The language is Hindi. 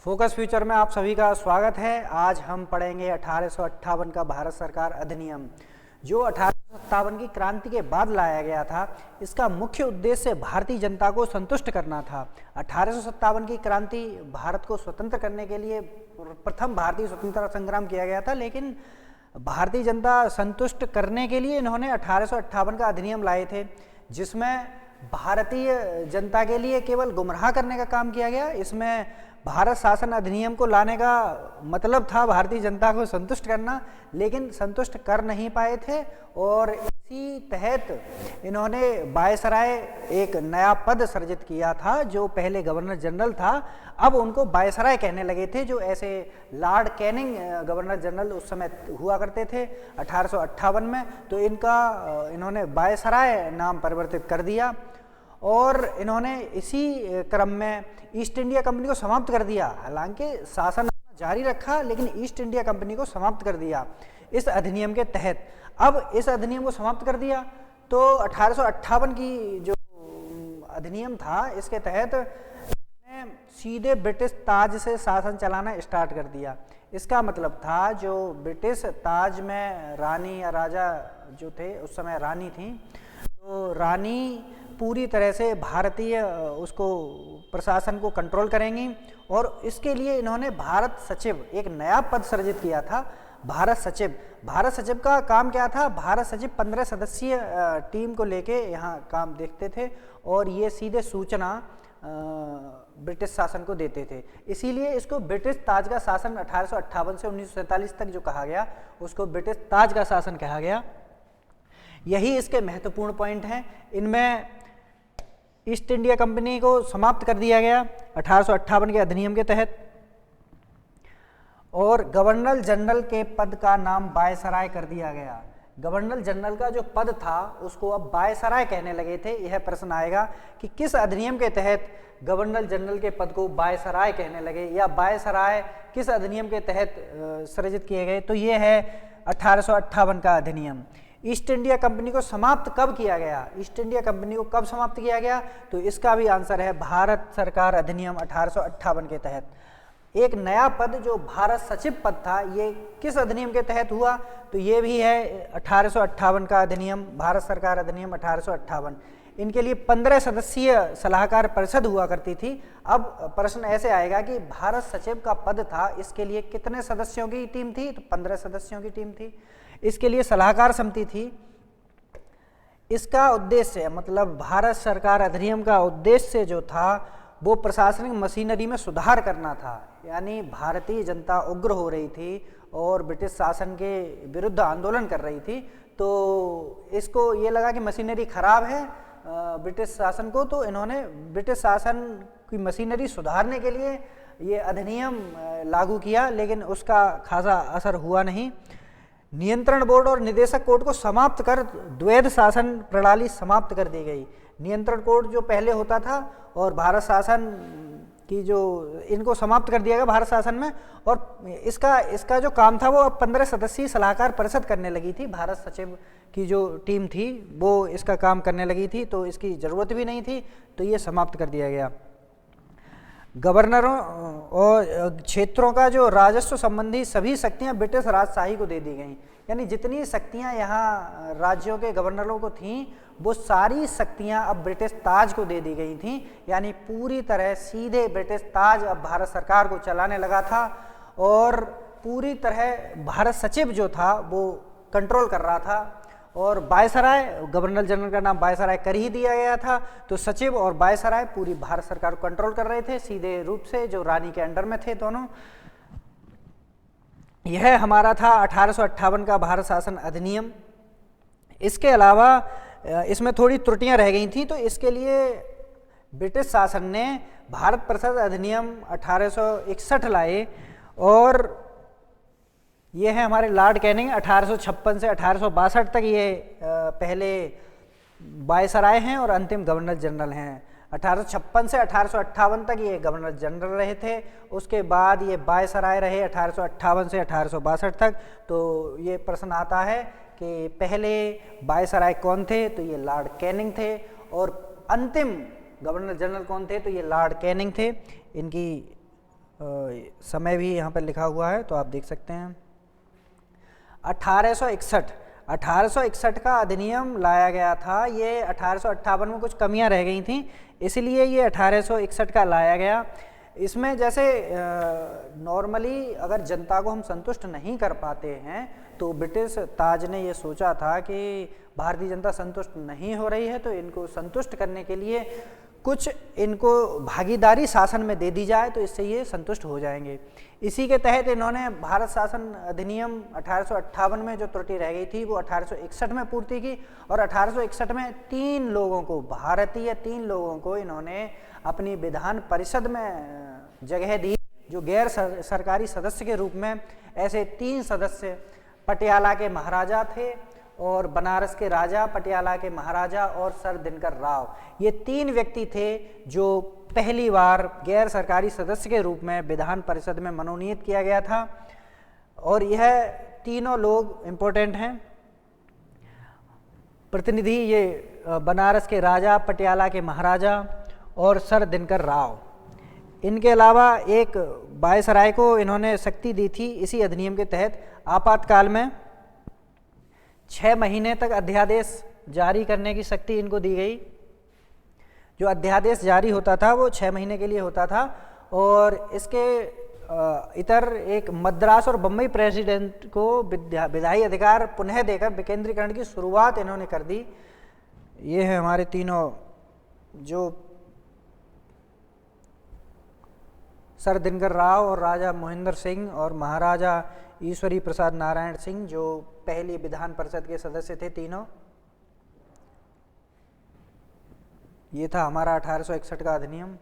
फोकस फ्यूचर में आप सभी का स्वागत है। आज हम पढ़ेंगे 1858 का भारत सरकार अधिनियम, जो 1857 की क्रांति के बाद लाया गया था। इसका मुख्य उद्देश्य भारतीय जनता को संतुष्ट करना था। 1857 की क्रांति भारत को स्वतंत्र करने के लिए प्रथम भारतीय स्वतंत्रता संग्राम किया गया था, लेकिन भारतीय जनता संतुष्ट करने के लिए इन्होंने 1858 का अधिनियम लाए थे, जिसमें भारतीय जनता के लिए केवल गुमराह करने का काम किया गया। इसमें भारत शासन अधिनियम को लाने का मतलब था भारतीय जनता को संतुष्ट करना, लेकिन संतुष्ट कर नहीं पाए थे और इसी तहत इन्होंने वायसराय एक नया पद सृजित किया था। जो पहले गवर्नर जनरल था, अब उनको वायसराय कहने लगे थे। जो ऐसे लॉर्ड कैनिंग गवर्नर जनरल उस समय हुआ करते थे 1858 में, तो इन्होंने वायसराय नाम परिवर्तित कर दिया और इन्होंने इसी क्रम में ईस्ट इंडिया कंपनी को समाप्त कर दिया। हालांकि शासन जारी रखा, लेकिन ईस्ट इंडिया कंपनी को समाप्त कर दिया इस अधिनियम के तहत। अब इस अधिनियम को समाप्त कर दिया तो 1858 की जो अधिनियम था, इसके तहत सीधे ब्रिटिश ताज से शासन चलाना स्टार्ट कर दिया। इसका मतलब था जो ब्रिटिश ताज में रानी या राजा जो थे, उस समय रानी थी, तो रानी पूरी तरह से भारतीय उसको प्रशासन को कंट्रोल करेंगी और इसके लिए इन्होंने भारत सचिव एक नया पद सृजित किया था, भारत सचिव। भारत सचिव का काम क्या था? भारत सचिव 15 सदस्यीय टीम को लेके यहाँ काम देखते थे और ये सीधे सूचना ब्रिटिश शासन को देते थे। इसीलिए इसको ब्रिटिश ताज का शासन 1858 से 1947 तक जो कहा गया, उसको ब्रिटिश ताज का शासन कहा गया। यही इसके महत्वपूर्ण पॉइंट हैं। इनमें ईस्ट इंडिया कंपनी को समाप्त कर दिया गया 1858 के अधिनियम के तहत और गवर्नर जनरल के पद का नाम वायसराय कर दिया गया। गवर्नर जनरल का जो पद था उसको अब वायसराय कहने लगे थे। यह प्रश्न आएगा कि किस अधिनियम के तहत गवर्नर जनरल के पद को वायसराय कहने लगे, या वायसराय किस अधिनियम के तहत सृजित किए गए? तो ये है 1858 का अधिनियम। ईस्ट इंडिया कंपनी को समाप्त कब किया गया? ईस्ट इंडिया कंपनी को कब समाप्त किया गया? तो इसका भी आंसर है भारत सरकार अधिनियम 1858 के तहत। एक नया पद जो भारत सचिव पद था, ये किस अधिनियम के तहत हुआ? तो ये भी है 1858 का अधिनियम, भारत सरकार अधिनियम 1858। इनके लिए 15 सदस्यीय सलाहकार परिषद हुआ करती थी। अब प्रश्न ऐसे आएगा कि भारत सचिव का पद था, इसके लिए कितने सदस्यों की टीम थी? तो 15 सदस्यों की टीम थी। इसके लिए सलाहकार समिति थी। इसका उद्देश्य, मतलब भारत सरकार अधिनियम का उद्देश्य जो था वो प्रशासनिक मशीनरी में सुधार करना था। यानी भारतीय जनता उग्र हो रही थी और ब्रिटिश शासन के विरुद्ध आंदोलन कर रही थी, तो इसको ये लगा कि मशीनरी खराब है ब्रिटिश शासन को, तो इन्होंने ब्रिटिश शासन की मशीनरी सुधारने के लिए ये अधिनियम लागू किया, लेकिन उसका खासा असर हुआ नहीं। नियंत्रण बोर्ड और निदेशक कोड को समाप्त कर द्वैध शासन प्रणाली समाप्त कर दी गई। नियंत्रण कोड जो पहले होता था और भारत शासन की जो, इनको समाप्त कर दिया गया भारत शासन में, और इसका जो काम था वो अब 15 सदस्यीय सलाहकार परिषद करने लगी थी। भारत सचिव की जो टीम थी वो इसका काम करने लगी थी, तो इसकी ज़रूरत भी नहीं थी, तो ये समाप्त कर दिया गया। गवर्नरों और क्षेत्रों का जो राजस्व संबंधी सभी शक्तियां ब्रिटिश राजशाही को दे दी गईं। यानी जितनी शक्तियां यहाँ राज्यों के गवर्नरों को थीं, वो सारी शक्तियां अब ब्रिटिश ताज को दे दी गई थीं। यानी पूरी तरह सीधे ब्रिटिश ताज अब भारत सरकार को चलाने लगा था और पूरी तरह भारत सचिव जो था वो कंट्रोल कर रहा था। और वायसराय, गवर्नर जनरल का नाम वायसराय कर ही दिया गया था, तो सचिव और वायसराय पूरी भारत सरकार को कंट्रोल कर रहे थे सीधे रूप से, जो रानी के अंडर में थे दोनों। यह हमारा था 1858 का भारत शासन अधिनियम। इसके अलावा इसमें थोड़ी त्रुटियां रह गई थी, तो इसके लिए ब्रिटिश शासन ने भारत परिषद अधिनियम 1861 लाए और ये है हमारे लॉर्ड कैनिंग। 1856 से 1862 तक ये पहले वायसराय हैं और अंतिम गवर्नर जनरल हैं। 1856 से 1858 तक ये गवर्नर जनरल रहे थे, उसके बाद ये वायसराय रहे 1858 से 1862 तक। तो ये प्रश्न आता है कि पहले वायसराय कौन थे? तो ये लॉर्ड कैनिंग थे, और अंतिम गवर्नर जनरल कौन थे? तो ये लॉर्ड कैनिंग थे। इनकी समय भी यहाँ पर लिखा हुआ है, तो आप देख सकते हैं। 1861 का अधिनियम लाया गया था। ये 1858 में कुछ कमियां रह गई थी, इसलिए ये 1861 का लाया गया। इसमें जैसे नॉर्मली अगर जनता को हम संतुष्ट नहीं कर पाते हैं, तो ब्रिटिश ताज ने ये सोचा था कि भारतीय जनता संतुष्ट नहीं हो रही है, तो इनको संतुष्ट करने के लिए कुछ इनको भागीदारी शासन में दे दी जाए, तो इससे ये संतुष्ट हो जाएंगे। इसी के तहत इन्होंने भारत शासन अधिनियम 1858 में जो त्रुटि रह गई थी वो 1861 में पूर्ति की, और 1861 में 3 लोगों को, भारतीय 3 लोगों को इन्होंने अपनी विधान परिषद में जगह दी, जो गैर सरकारी सदस्य के रूप में। ऐसे 3 सदस्य पटियाला के महाराजा थे, और बनारस के राजा, पटियाला के महाराजा और सर दिनकर राव, ये 3 व्यक्ति थे जो पहली बार गैर सरकारी सदस्य के रूप में विधान परिषद में मनोनीत किया गया था। और यह तीनों लोग इम्पोर्टेंट हैं। प्रतिनिधि ये बनारस के राजा, पटियाला के महाराजा और सर दिनकर राव। इनके अलावा एक वायसराय को इन्होंने शक्ति दी थी इसी अधिनियम के तहत। आपातकाल में 6 महीने तक अध्यादेश जारी करने की शक्ति इनको दी गई। जो अध्यादेश जारी होता था वो 6 महीने के लिए होता था, और इसके इतर एक मद्रास और बम्बई प्रेसिडेंट को विधायी अधिकार पुनः देकर विकेंद्रीकरण की शुरुआत इन्होंने कर दी। ये है हमारे तीनों, जो सर दिनकर राव और राजा मोहिंदर सिंह और महाराजा ईश्वरी प्रसाद नारायण सिंह, जो पहली विधान परिषद के सदस्य थे तीनों। ये था हमारा 1861 का अधिनियम।